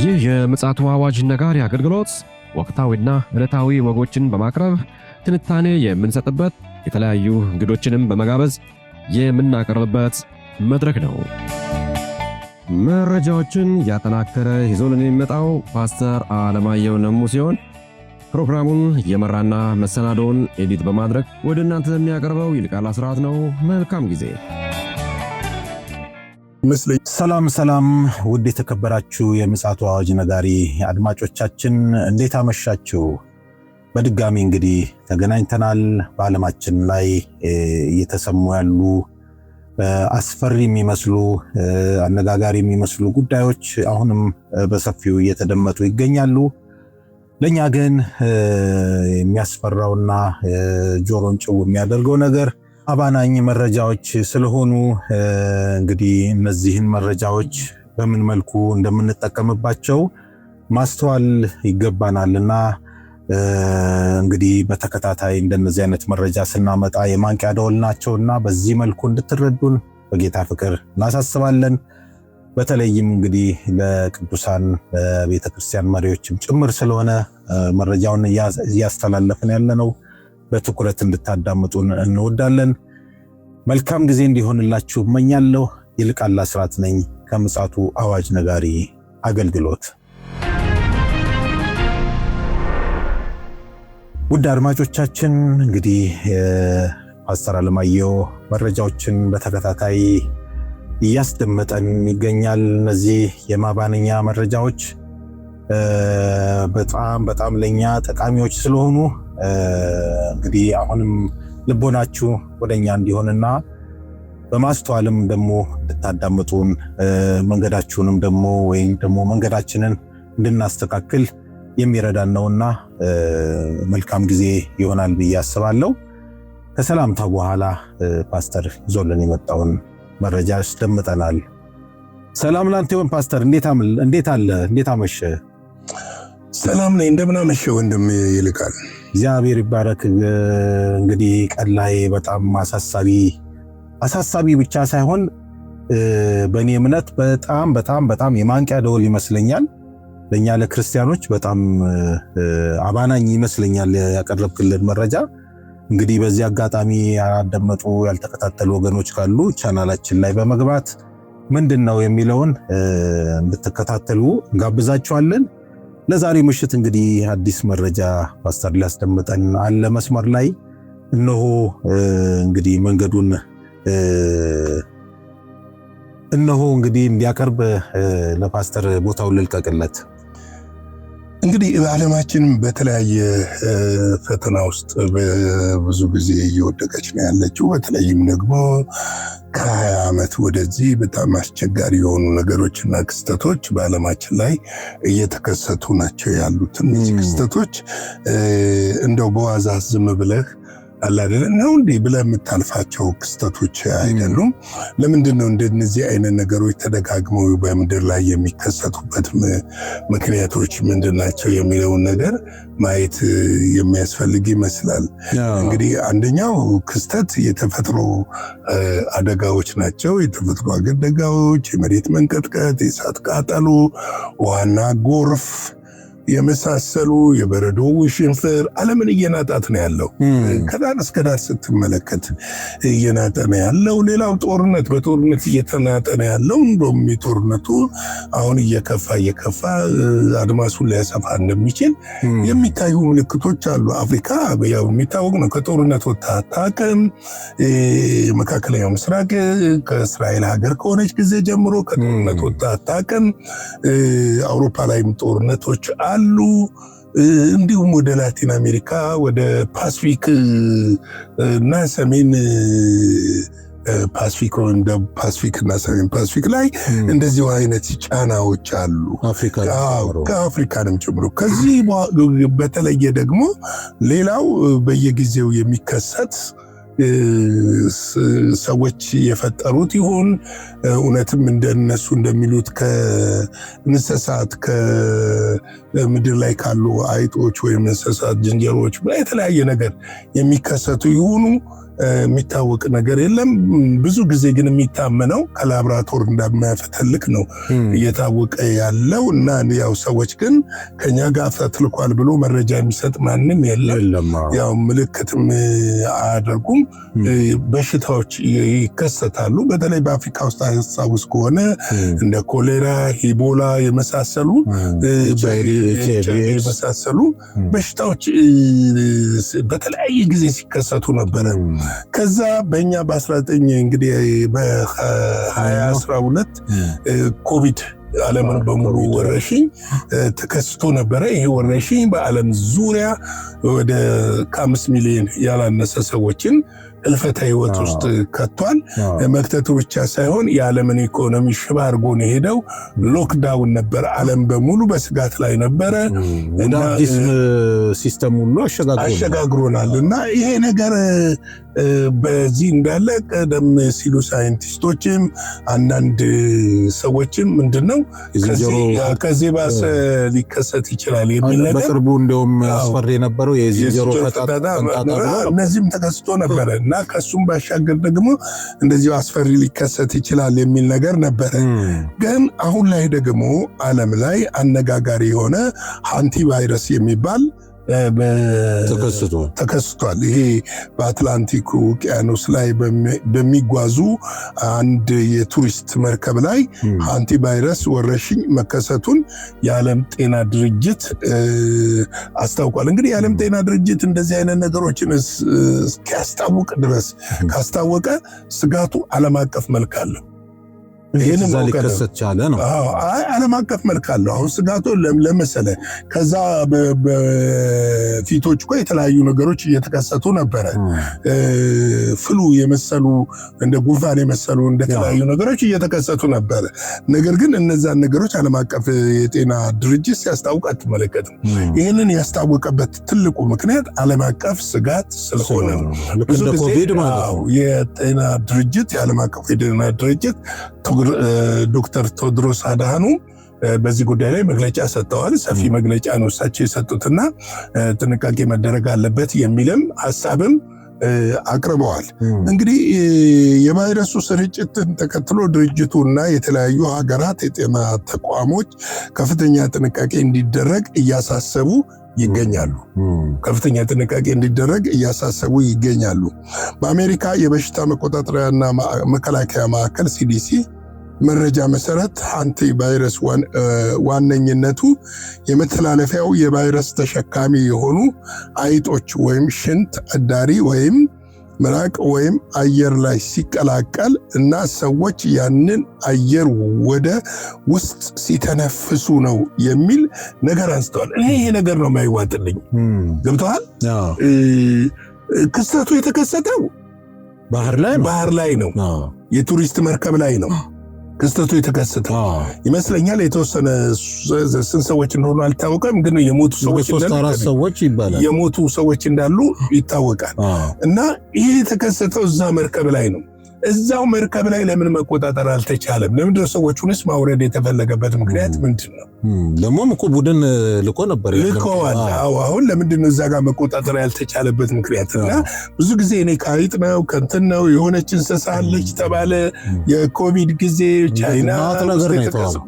ይህ የምፅዓቱ አዋጅ ነጋሪ አገልግሎት ወቅታዊና ዕለታዊ ወጎችን በማቅረብ ትንታኔ የምንሰጥበት የተለያዩ እንግዶችንም በመጋበዝ የምናቀርብበት መድረክ ነው። መረጃዎችን ያጠናከረ ይዞልን የሚመጣው ፓስተር አለማየሁ ነሙ ሲሆን ፕሮግራሙን የመራና መሰናዶውን ኤዲት በማድረግ ወደ እናንተ የሚያቀርበው ይልቃል አስራት ነው። መልካም ጊዜ። ሰላም ውድ የተከበራችሁ የምፅዓቱ አዋጅ ነጋሪ አድማጮቻችን እንዴት አመሻችሁ? በድጋሚ እንግዲህ ተገናኝተናል። በዓለማችን ላይ እየተሰሙ ያሉ አስፈሪ የሚመስሉ አነጋጋሪ የሚመስሉ ጉዳዮች አሁንም በሰፊው እየተደመጡ ይገኛሉ። ለኛ ግን የሚያስፈራውና ጆሮን ጭው የሚያደርገው ነገር አባናኝ መረጃዎች ስለሆኑ እንግዲህ እነዚህን መረጃዎች በምን መልኩ እንደምንጠቀምባቸው ማስተዋል ይገባናልና እንግዲህ በተከታታይ እንደነዚህ አይነት መረጃ ስናመጣ የማንቂያ ደወል ናቸውና በዚህ መልኩ እንድትረዱን በጌታ ፍቅር እናሳስባለን። በተለይም እንግዲህ ለቅዱሳን ቤተክርስቲያን መሪዎችም ጭምር ስለሆነ መረጃውን እያስተላለፍን ያለነው በትኩረት እንድታዳምጡን እንወዳለን። መልካም ጊዜ እንዲሆንላችሁ እመኛለሁ። ይልቃል አስራት ነኝ ከምፅዓቱ አዋጅ ነጋሪ አገልግሎት። ውድ አድማጮቻችን እንግዲህ ፓስተር አለማየሁ መረጃዎችን በተከታታይ እያስደመጠን ይገኛል። እነዚህ የማባነኛ መረጃዎች በጣም ለኛ ጠቃሚዎች ስለሆኑ እንግዲህ አሁንም ልቦናችሁ ወደኛ እንዲሆንና በማስተዋልም ደግሞ እንድታዳምጡን መንገዳችሁንም ደግሞ ወይም ደግሞ መንገዳችንን እንድናስተካክል የሚረዳን ነውና መልካም ጊዜ ይሆናል ብዬ አስባለሁ። ከሰላምታ በኋላ ፓስተር ይዞልን የመጣውን መረጃ አስደምጠናል። ሰላም ላንተ ይሁን ፓስተር። እንዴት አመሸ? ሰላም ነኝ። እንደምን አመሸ ወንድም ይልቃል? እግዚአብሔር ይባረክ። እንግዲህ ቀን ላይ በጣም አሳሳቢ ብቻ ሳይሆን በእኔ እምነት በጣም የማንቂያ ደወል ይመስለኛል። ለኛ ለክርስቲያኖች በጣም አባናኝ ይመስለኛል ያቀረብክልን መረጃ። እንግዲህ በዚህ አጋጣሚ ያላደመጡ ያልተከታተሉ ወገኖች ካሉ ቻናላችን ላይ በመግባት ምንድነው የሚለውን እንድትከታተሉ እንጋብዛችኋለን። ለዛሬ ምሽት እንግዲህ አዲስ መረጃ ፓስተር ሊያስደምጠን አለ መስመር ላይ። እነሆ እንግዲህ መንገዱን እንግዲህ እንዲያቀርብ ለፓስተር ቦታውን ልልቀቅለት። እንግዲህ ዓለማችን በተለያየ ፈተና ውስጥ ብዙ ጊዜ እየወደቀች ነው ያለችው። በተለይም ደግሞ ከ20 ዓመት ወደዚህ በጣም አስቸጋሪ የሆኑ ነገሮችና ክስተቶች በዓለማችን ላይ እየተከሰቱ ናቸው ያሉት። እነዚህ ክስተቶች እንደው በዋዛ ዝም ብለህ አላደለ ነው እንዴ ብለህ የምታልፋቸው ክስተቶች አይደሉም። ለምንድን ነው እንደነዚህ አይነት ነገሮች ተደጋግመው በምድር ላይ የሚከሰቱበት ምክንያቶች ምንድናቸው የሚለውን ነገር ማየት የሚያስፈልግ ይመስላል። እንግዲህ አንደኛው ክስተት የተፈጥሮ አደጋዎች ናቸው። የተፈጥሮ አደጋዎች የመሬት መንቀጥቀጥ፣ የእሳት ቃጠሎ፣ ውሃና ጎርፍ የመሳሰሉ የበረዶ ውሽንፍር ዓለምን እየናጣት ነው ያለው። ከዳር እስከ ዳር ስትመለከት እየናጠ ነው ያለው። ሌላው ጦርነት በጦርነት እየተናጠ ነው ያለው። እንደውም የጦርነቱ አሁን እየከፋ አድማሱን ሊያሰፋ እንደሚችል የሚታዩ ምልክቶች አሉ። አፍሪካ ያው የሚታወቅ ነው ከጦርነት ወጥታ አታውቅም። መካከለኛው ምስራቅ ከእስራኤል ሀገር ከሆነች ጊዜ ጀምሮ ከጦርነት ወጥታ አታውቅም። አውሮፓ ላይም ጦርነቶች አሉ። እንዲሁም ወደ ላቲን አሜሪካ ወደ ፓሲፊክ እና ሰሜን ፓሲፊክ እና ሰሜን ፓሲፊክ ላይ እንደዚህ አይነት ጫናዎች አሉ። ከአፍሪካንም ጨምሮ። ከዚህ በተለየ ደግሞ ሌላው በየጊዜው የሚከሰት ሰዎች የፈጠሩት ይሁን እውነትም እንደነሱ እንደሚሉት ከእንስሳት ከምድር ላይ ካሉ አይጦች ወይም እንስሳት ዝንጀሮዎች የተለያየ ነገር የሚከሰቱ ይሁኑ የሚታወቅ ነገር የለም። ብዙ ጊዜ ግን የሚታመነው ከላብራቶር እንደማያፈተልክ ነው እየታወቀ ያለው እና ያው ሰዎች ግን ከኛ ጋር ተልኳል ብሎ መረጃ የሚሰጥ ማንም የለም። ያው ምልክትም አያደርጉም። በሽታዎች ይከሰታሉ። በተለይ በአፍሪካ ውስጥ አስታውስ ከሆነ እንደ ኮሌራ፣ ኢቦላ የመሳሰሉ በሽታዎች በተለያየ ጊዜ ሲከሰቱ ነበረ። ከዛ በእኛ በ19 እንግዲህ በ2012 ኮቪድ ዓለምን በሙሉ ወረርሽኝ ተከስቶ ነበረ። ይሄ ወረርሽኝ በዓለም ዙሪያ ወደ ከ5 ሚሊዮን ያላነሰ ሰዎችን እልፈተ ህይወት ውስጥ ከቷል። መክተቱ ብቻ ሳይሆን የዓለምን ኢኮኖሚ ሽባ አድርጎ ነው የሄደው። ሎክዳውን ነበር። ዓለም በሙሉ በስጋት ላይ ነበረ እና አዲስ ሲስተም ሁሉ አሸጋግሮናል እና ይሄ ነገር በዚህ እንዳለ ቀደም ሲሉ ሳይንቲስቶችም አንዳንድ ሰዎችም ምንድነው ከዚህ ባሰ ሊከሰት ይችላል የሚል ነገር በቅርቡ እንደውም አስፈሪ የነበረው የዝንጀሮ ፈጣጣ እነዚህም ተከስቶ ነበረ እና ከሱም ባሻገር ደግሞ እንደዚሁ አስፈሪ ሊከሰት ይችላል የሚል ነገር ነበረ። ግን አሁን ላይ ደግሞ ዓለም ላይ አነጋጋሪ የሆነ አንቲቫይረስ የሚባል ተከስቷል። ይሄ በአትላንቲክ ውቅያኖስ ላይ በሚጓዙ አንድ የቱሪስት መርከብ ላይ አንቲቫይረስ ወረርሽኝ መከሰቱን የዓለም ጤና ድርጅት አስታውቋል። እንግዲህ የዓለም ጤና ድርጅት እንደዚህ አይነት ነገሮችን እስኪያስታውቅ ድረስ ካስታወቀ ስጋቱ ዓለም አቀፍ መልክ አለው። ይሄን ሊከሰት ቻለ ነው። ዓለም አቀፍ መልክ አለው። አሁን ስጋቱ ለመሰለ ከዛ በፊቶች እኮ የተለያዩ ነገሮች እየተከሰቱ ነበረ። ፍሉ የመሰሉ እንደ ጉንፋን የመሰሉ እንደ ተለያዩ ነገሮች እየተከሰቱ ነበረ። ነገር ግን እነዛን ነገሮች ዓለም አቀፍ የጤና ድርጅት ሲያስታውቅ አትመለከትም። ይህንን ያስታወቀበት ትልቁ ምክንያት ዓለም አቀፍ ስጋት ስለሆነ ነው። ብዙ ጊዜ የጤና ድርጅት የዓለም አቀፍ የጤና ድርጅት ዶክተር ቴዎድሮስ አድሃኖም በዚህ ጉዳይ ላይ መግለጫ ሰጥተዋል። ሰፊ መግለጫ ነው እሳቸው የሰጡትና ጥንቃቄ መደረግ አለበት የሚልም ሐሳብም አቅርበዋል። እንግዲህ የቫይረሱ ስርጭትን ተከትሎ ድርጅቱና የተለያዩ ሀገራት የጤና ተቋሞች ከፍተኛ ጥንቃቄ እንዲደረግ እያሳሰቡ ይገኛሉ። ከፍተኛ ጥንቃቄ እንዲደረግ እያሳሰቡ ይገኛሉ። በአሜሪካ የበሽታ መቆጣጠሪያና መከላከያ ማዕከል ሲዲሲ መረጃ መሰረት አንቲቫይረስ ዋነኝነቱ የመተላለፊያው የቫይረስ ተሸካሚ የሆኑ አይጦች ወይም ሽንት አዳሪ ወይም ምራቅ ወይም አየር ላይ ሲቀላቀል እና ሰዎች ያንን አየር ወደ ውስጥ ሲተነፍሱ ነው የሚል ነገር አንስተዋል። ይሄ ነገር ነው የማይዋጥልኝ። ገብተዋል። ክስተቱ የተከሰተው ባህር ላይ ነው። የቱሪስት መርከብ ላይ ነው ክስተቱ የተከሰተው ይመስለኛል። የተወሰነ ስንት ሰዎች እንደሆኑ አልታወቀም፣ ግን የሞቱ ሰዎች እንዳሉ ይታወቃል። እና ይሄ የተከሰተው እዛ መርከብ ላይ ነው። እዛው መርከብ ላይ ለምን መቆጣጠር አልተቻለም? ለምንድነው ሰዎቹንስ ማውረድ የተፈለገበት ምክንያት ምንድን ነው? ደግሞም እኮ ቡድን ልኮዋል። አሁን ለምንድነው እዛ ጋር መቆጣጠር ያልተቻለበት ምክንያት? እና ብዙ ጊዜ እኔ ከአይጥ ነው ከእንትን ነው የሆነች እንስሳ አለች ተባለ። የኮቪድ ጊዜ ቻይና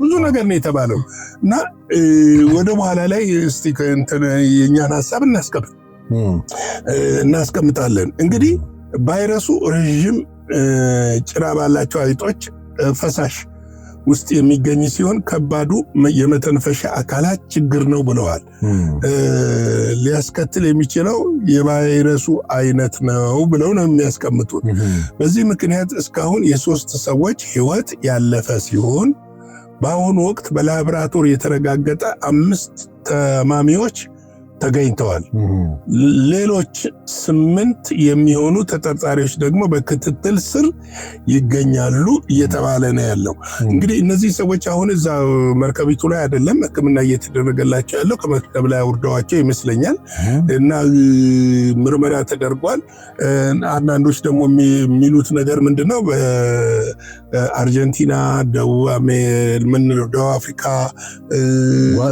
ብዙ ነገር ነው የተባለው። እና ወደ በኋላ ላይ እስቲ የእኛን ሀሳብ እናስቀምጣለን። እንግዲህ ቫይረሱ ረዥም ጭራ ባላቸው አይጦች ፈሳሽ ውስጥ የሚገኝ ሲሆን ከባዱ የመተንፈሻ አካላት ችግር ነው ብለዋል። ሊያስከትል የሚችለው የቫይረሱ አይነት ነው ብለው ነው የሚያስቀምጡት። በዚህ ምክንያት እስካሁን የ3 ሰዎች ሕይወት ያለፈ ሲሆን በአሁኑ ወቅት በላቦራቶሪ የተረጋገጠ 5 ታማሚዎች ተገኝተዋል። ሌሎች 8 የሚሆኑ ተጠርጣሪዎች ደግሞ በክትትል ስር ይገኛሉ እየተባለ ነው ያለው። እንግዲህ እነዚህ ሰዎች አሁን እዛ መርከቢቱ ላይ አይደለም ሕክምና እየተደረገላቸው ያለው፣ ከመርከብ ላይ አውርደዋቸው ይመስለኛል እና ምርመራ ተደርጓል። አንዳንዶች ደግሞ የሚሉት ነገር ምንድነው በአርጀንቲና፣ ደቡብ አፍሪካ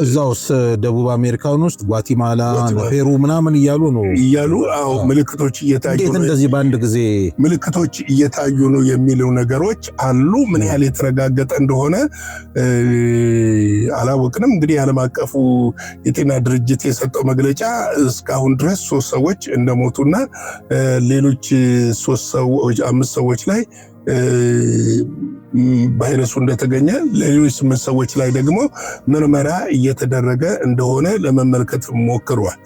እዛውስ ደቡብ አሜሪካን ውስጥ ጓቲማላ ጓቲማላ ፔሩ ምናምን እያሉ አዎ ምልክቶች እየታዩ እንዴት እንደዚህ በአንድ ጊዜ ምልክቶች እየታዩ ነው የሚሉ ነገሮች አሉ። ምን ያህል የተረጋገጠ እንደሆነ አላወቅንም። እንግዲህ ዓለም አቀፉ የጤና ድርጅት የሰጠው መግለጫ እስካሁን ድረስ 3 ሰዎች እንደሞቱና ሌሎች 5 ሰዎች ላይ ቫይረሱ እንደተገኘ ሌሎች 8 ሰዎች ላይ ደግሞ ምርመራ እየተደረገ እንደሆነ ለመመልከት ሞክሯል።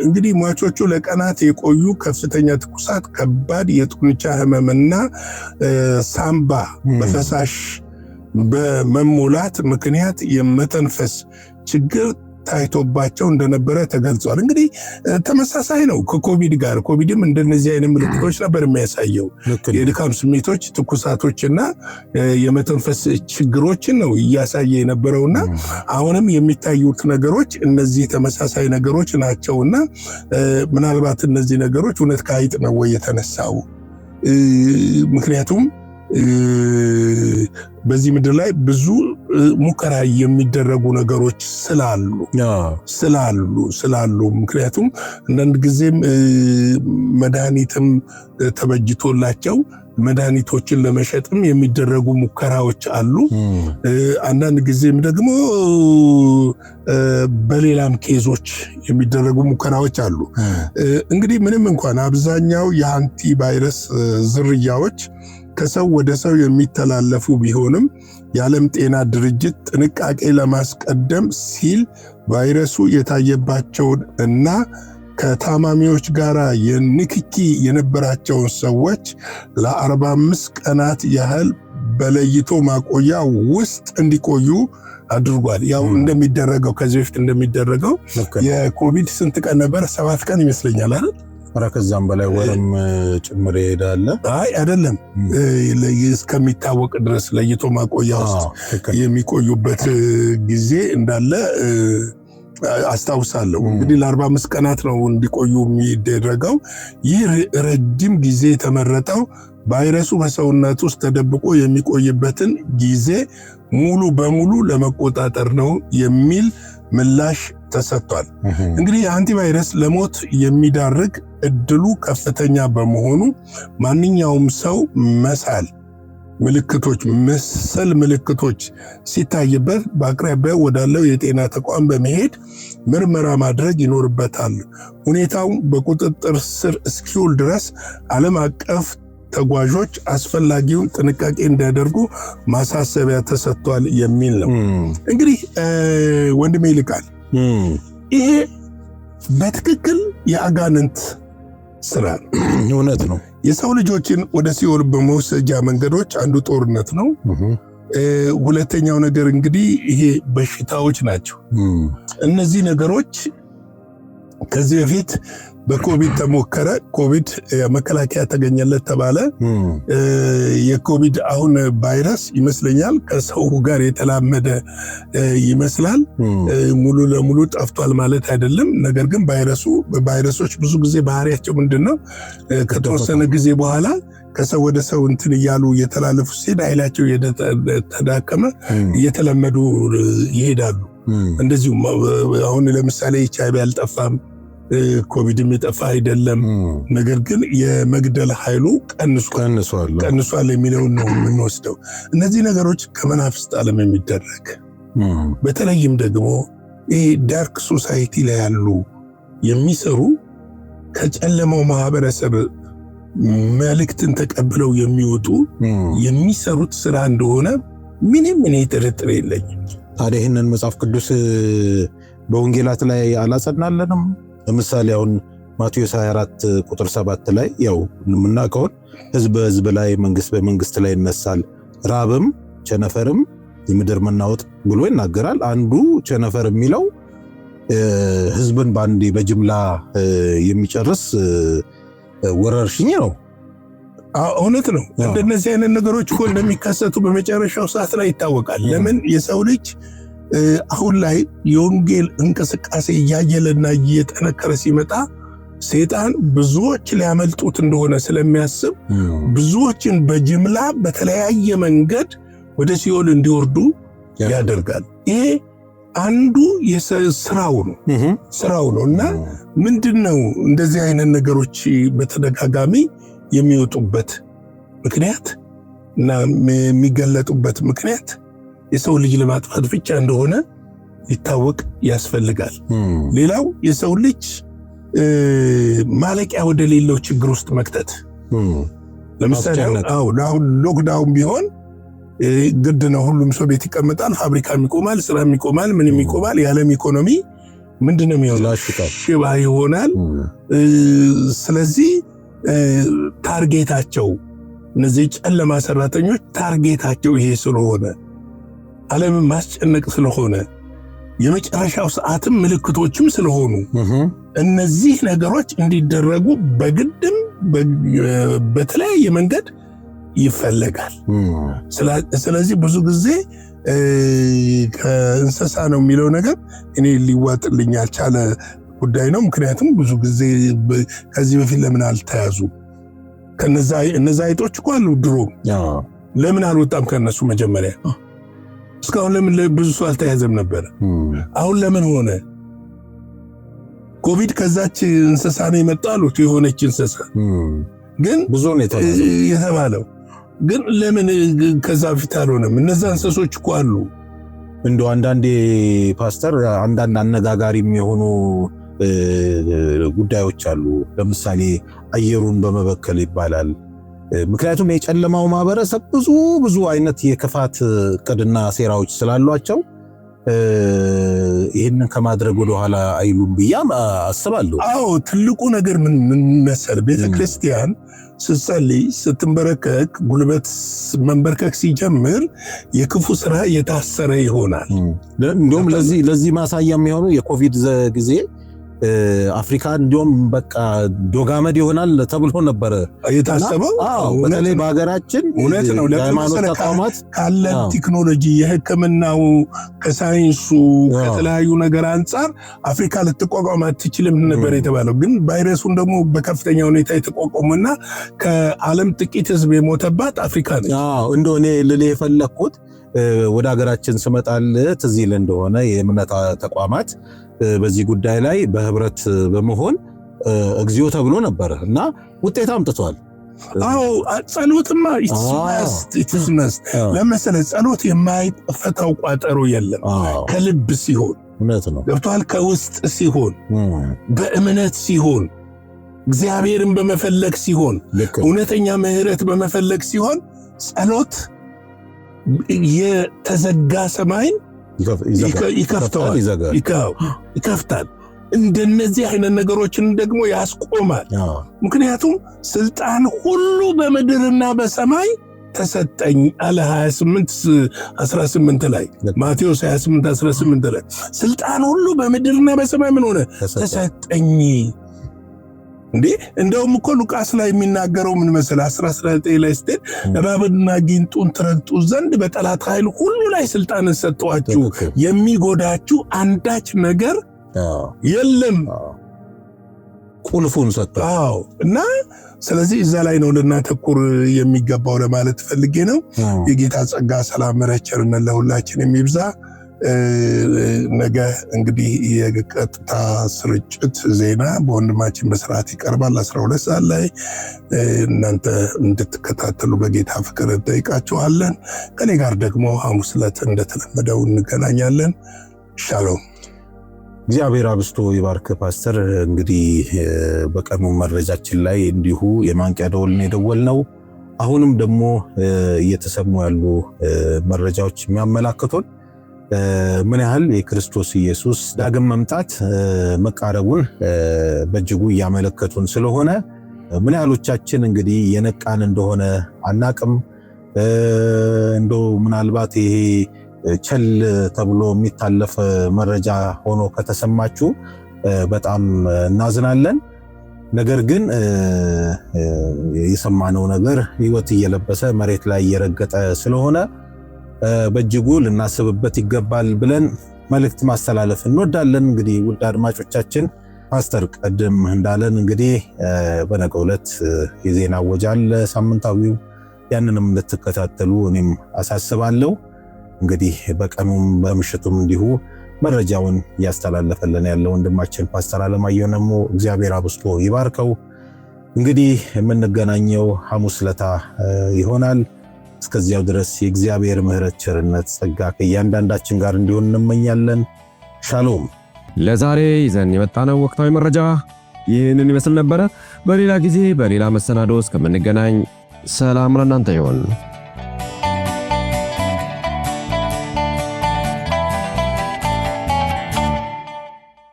እንግዲህ ሟቾቹ ለቀናት የቆዩ ከፍተኛ ትኩሳት፣ ከባድ የጡንቻ ህመምና ሳምባ በፈሳሽ በመሞላት ምክንያት የመተንፈስ ችግር ታይቶባቸው እንደነበረ ተገልጿል። እንግዲህ ተመሳሳይ ነው ከኮቪድ ጋር። ኮቪድም እንደነዚህ አይነት ምልክቶች ነበር የሚያሳየው። የድካም ስሜቶች፣ ትኩሳቶችና የመተንፈስ ችግሮችን ነው እያሳየ የነበረውና አሁንም የሚታዩት ነገሮች እነዚህ ተመሳሳይ ነገሮች ናቸውና ምናልባት እነዚህ ነገሮች እውነት ከአይጥ ነው ወይ የተነሳው? ምክንያቱም በዚህ ምድር ላይ ብዙ ሙከራ የሚደረጉ ነገሮች ስላሉ ምክንያቱም አንዳንድ ጊዜም መድኃኒትም ተበጅቶላቸው መድኃኒቶችን ለመሸጥም የሚደረጉ ሙከራዎች አሉ። አንዳንድ ጊዜም ደግሞ በሌላም ኬዞች የሚደረጉ ሙከራዎች አሉ። እንግዲህ ምንም እንኳን አብዛኛው የአንቲቫይረስ ዝርያዎች ከሰው ወደ ሰው የሚተላለፉ ቢሆንም የዓለም ጤና ድርጅት ጥንቃቄ ለማስቀደም ሲል ቫይረሱ የታየባቸውን እና ከታማሚዎች ጋር የንክኪ የነበራቸውን ሰዎች ለ45 ቀናት ያህል በለይቶ ማቆያ ውስጥ እንዲቆዩ አድርጓል። ያው እንደሚደረገው ከዚህ በፊት እንደሚደረገው የኮቪድ ስንት ቀን ነበር? 7 ቀን ይመስለኛል አይደል? ከዛም በላይ ወርም ጭምር ይሄዳል። አይደለም እስከሚታወቅ ድረስ ለይቶ ማቆያ ውስጥ የሚቆዩበት ጊዜ እንዳለ አስታውሳለሁ። እንግዲህ ለ45 ቀናት ነው እንዲቆዩ የሚደረገው። ይህ ረጅም ጊዜ የተመረጠው ቫይረሱ በሰውነት ውስጥ ተደብቆ የሚቆይበትን ጊዜ ሙሉ በሙሉ ለመቆጣጠር ነው የሚል ምላሽ ተሰጥቷል። እንግዲህ የአንቲቫይረስ ለሞት የሚዳርግ እድሉ ከፍተኛ በመሆኑ ማንኛውም ሰው መሰል ምልክቶች ሲታይበት በአቅራቢያው ወዳለው የጤና ተቋም በመሄድ ምርመራ ማድረግ ይኖርበታል። ሁኔታው በቁጥጥር ስር እስኪውል ድረስ ዓለም አቀፍ ተጓዦች አስፈላጊውን ጥንቃቄ እንዲያደርጉ ማሳሰቢያ ተሰጥቷል የሚል ነው። እንግዲህ ወንድሜ ይልቃል፣ ይሄ በትክክል የአጋንንት ስራ ነው። እውነት ነው። የሰው ልጆችን ወደ ሲኦል በመውሰጃ መንገዶች አንዱ ጦርነት ነው። ሁለተኛው ነገር እንግዲህ ይሄ በሽታዎች ናቸው። እነዚህ ነገሮች ከዚህ በፊት በኮቪድ ተሞከረ። ኮቪድ መከላከያ ተገኘለት ተባለ። የኮቪድ አሁን ቫይረስ ይመስለኛል ከሰው ጋር የተላመደ ይመስላል። ሙሉ ለሙሉ ጠፍቷል ማለት አይደለም። ነገር ግን ቫይረሶች ብዙ ጊዜ ባህሪያቸው ምንድነው? ከተወሰነ ጊዜ በኋላ ከሰው ወደ ሰው እንትን እያሉ የተላለፉ ሲሄድ ኃይላቸው የተዳከመ እየተለመዱ ይሄዳሉ። እንደዚሁም አሁን ለምሳሌ HIV አልጠፋም፣ ኮቪድም የጠፋ አይደለም። ነገር ግን የመግደል ኃይሉ ቀንሷል የሚለውን ነው የምንወስደው። እነዚህ ነገሮች ከመናፍስት ዓለም የሚደረግ በተለይም ደግሞ ይህ ዳርክ ሶሳይቲ ላይ ያሉ የሚሰሩ ከጨለማው ማህበረሰብ መልእክትን ተቀብለው የሚሰሩት ስራ እንደሆነ ምንም ጥርጥር የለኝም። ታዲያ ይህንን መጽሐፍ ቅዱስ በወንጌላት ላይ አላጸናለንም? ለምሳሌ አሁን ማቴዎስ 24 ቁጥር 7 ላይ ያው የምናውቀውን ህዝብ በህዝብ ላይ መንግስት በመንግስት ላይ ይነሳል፣ ራብም ቸነፈርም የምድር መናወጥ ብሎ ይናገራል። አንዱ ቸነፈር የሚለው ህዝብን በአንዴ በጅምላ የሚጨርስ ወረርሽኝ ነው። እውነት ነው። እንደነዚህ አይነት ነገሮች እኮ እንደሚከሰቱ በመጨረሻው ሰዓት ላይ ይታወቃል። ለምን የሰው ልጅ አሁን ላይ የወንጌል እንቅስቃሴ እያየለና እየጠነከረ ሲመጣ ሰይጣን ብዙዎች ሊያመልጡት እንደሆነ ስለሚያስብ ብዙዎችን በጅምላ በተለያየ መንገድ ወደ ሲኦል እንዲወርዱ ያደርጋል። ይሄ አንዱ ስራው ነው እና ምንድነው እንደዚህ አይነት ነገሮች በተደጋጋሚ የሚወጡበት ምክንያት እና የሚገለጡበት ምክንያት የሰው ልጅ ለማጥፋት ብቻ እንደሆነ ሊታወቅ ያስፈልጋል። ሌላው የሰው ልጅ ማለቂያ ወደ ሌለው ችግር ውስጥ መክተት። ለምሳሌ አሁን ሎክዳውን ቢሆን ግድ ነው፣ ሁሉም ሰው ቤት ይቀመጣል፣ ፋብሪካም ይቆማል፣ ስራም ይቆማል፣ ምንም ይቆማል። የዓለም ኢኮኖሚ ምንድነው የሚሆነው? ሽባ ይሆናል። ስለዚህ ታርጌታቸው እነዚህ ጨለማ ሰራተኞች ታርጌታቸው ይሄ ስለሆነ ዓለምን ማስጨነቅ ስለሆነ የመጨረሻው ሰዓትም ምልክቶችም ስለሆኑ እነዚህ ነገሮች እንዲደረጉ በግድም በተለያየ መንገድ ይፈለጋል። ስለዚህ ብዙ ብዙ ከእንስሳ ነው የሚለው ነገር እኔ ሊዋጥልኝ ያልቻለ ጉዳይ ነው። ምክንያቱም ብዙ ጊዜ ከዚህ በፊት ለምን አልተያዙ? እነዛ አይጦች እኮ አሉ ድሮ፣ ለምን አልወጣም ከነሱ መጀመሪያ? እስካሁን ለምን ብዙ ሰው አልተያዘም ነበር? አሁን ለምን ሆነ? ኮቪድ ከዛች እንስሳ ነው የመጣው አሉት፣ የሆነች እንስሳ ግን ብዙ ነው የተባለው። ግን ለምን ከዛ በፊት አልሆነም? እነዛ እንስሶች እኮ አሉ። እንደው አንዳንዴ ፓስተር አንዳንድ አነጋጋሪ የሚሆኑ ጉዳዮች አሉ። ለምሳሌ አየሩን በመበከል ይባላል። ምክንያቱም የጨለማው ማህበረሰብ ብዙ አይነት የክፋት እቅድና ሴራዎች ስላሏቸው ይህንን ከማድረግ ወደ ኋላ አይሉም ብዬ አስባለሁ። አዎ ትልቁ ነገር ምን መሰለህ፣ ቤተክርስቲያን ስትጸልይ ስትንበረከክ፣ ጉልበት መንበርከክ ሲጀምር የክፉ ስራ የታሰረ ይሆናል። እንደውም ለዚህ ማሳያ የሚሆኑ የኮቪድ ጊዜ አፍሪካ እንዲሁም በቃ ዶጋመድ ይሆናል ተብሎ ነበር የታሰበው። በተለይ በሀገራችን እውነት ነው። ለሃይማኖት ተቋማት ካለ ቴክኖሎጂ፣ የሕክምናው፣ ከሳይንሱ፣ ከተለያዩ ነገር አንጻር አፍሪካ ልትቋቋም አትችልም ነበር የተባለው። ግን ቫይረሱን ደግሞ በከፍተኛ ሁኔታ የተቋቋመና ከዓለም ጥቂት ህዝብ የሞተባት አፍሪካ ነች። እንደው እኔ ልልህ የፈለኩት ወደ ሀገራችን ስመጣል ትዝ ይልህ እንደሆነ የእምነት ተቋማት በዚህ ጉዳይ ላይ በህብረት በመሆን እግዚኦ ተብሎ ነበር እና ውጤት አምጥቷል። አዎ ጸሎትማ ኢትስነስ ለምሳሌ ጸሎት የማይፈታው ቋጠሮ የለም። ከልብ ሲሆን እውነት ነው፣ ገብቷል። ከውስጥ ሲሆን፣ በእምነት ሲሆን፣ እግዚአብሔርን በመፈለግ ሲሆን፣ እውነተኛ ምህረት በመፈለግ ሲሆን ጸሎት የተዘጋ ሰማይን ይከፍታል። እንደነዚህ አይነት ነገሮችን ደግሞ ያስቆማል። ምክንያቱም ስልጣን ሁሉ በምድርና በሰማይ ተሰጠኝ አለ 28:18 ላይ ማቴዎስ 28:18 ላይ ስልጣን ሁሉ በምድርና በሰማይ ምን ሆነ? ተሰጠኝ። እንዴ እንደውም እኮ ሉቃስ ላይ የሚናገረው ምን መሰለህ? 19 ላይ ስትሄድ እባብና ጊንጡን ትረግጡ ዘንድ በጠላት ኃይል ሁሉ ላይ ስልጣንን ሰጠኋችሁ፣ የሚጎዳችሁ አንዳች ነገር የለም። ቁልፉን ሰጠው። እና ስለዚህ እዛ ላይ ነው ልናተኩር የሚገባው ለማለት ፈልጌ ነው። የጌታ ጸጋ፣ ሰላም፣ ምሕረት፣ ቸርነት ለሁላችን የሚብዛ። ነገ እንግዲህ የቀጥታ ስርጭት ዜና በወንድማችን በስርዓት ይቀርባል 12 ሰዓት ላይ። እናንተ እንድትከታተሉ በጌታ ፍቅር እንጠይቃችኋለን። ከኔ ጋር ደግሞ ሐሙስ ዕለት እንደተለመደው እንገናኛለን። ሻሎም። እግዚአብሔር አብስቶ ይባርክ ፓስተር። እንግዲህ በቀኑ መረጃችን ላይ እንዲሁ የማንቂያ ደወልን የደወልነው አሁንም ደግሞ እየተሰሙ ያሉ መረጃዎች የሚያመላክቱን ምን ያህል የክርስቶስ ኢየሱስ ዳግም መምጣት መቃረቡን በእጅጉ እያመለከቱን ስለሆነ ምን ያህሎቻችን እንግዲህ የነቃን እንደሆነ አናቅም። እንደው ምናልባት ይሄ ቸል ተብሎ የሚታለፍ መረጃ ሆኖ ከተሰማችሁ በጣም እናዝናለን። ነገር ግን የሰማነው ነገር ሕይወት እየለበሰ መሬት ላይ እየረገጠ ስለሆነ በእጅጉ ልናስብበት ይገባል ብለን መልእክት ማስተላለፍ እንወዳለን። እንግዲህ ውድ አድማጮቻችን ፓስተር ቀደም እንዳለን እንግዲህ በነገው ዕለት የዜና ወጃል ሳምንታዊው ያንንም እንድትከታተሉ እኔም አሳስባለሁ። እንግዲህ በቀኑም በምሽቱም እንዲሁ መረጃውን ያስተላለፈልን ያለው ወንድማችን ፓስተር አለማየሁ ነሞ እግዚአብሔር አብስቶ ይባርከው። እንግዲህ የምንገናኘው ሐሙስ ዕለት ይሆናል። እስከዚያው ድረስ የእግዚአብሔር ምሕረት፣ ቸርነት፣ ጸጋ ከእያንዳንዳችን ጋር እንዲሆን እንመኛለን። ሻሎም። ለዛሬ ይዘን የመጣነው ወቅታዊ መረጃ ይህንን ይመስል ነበረ። በሌላ ጊዜ በሌላ መሰናዶ እስከምንገናኝ ሰላም ለእናንተ ይሁን።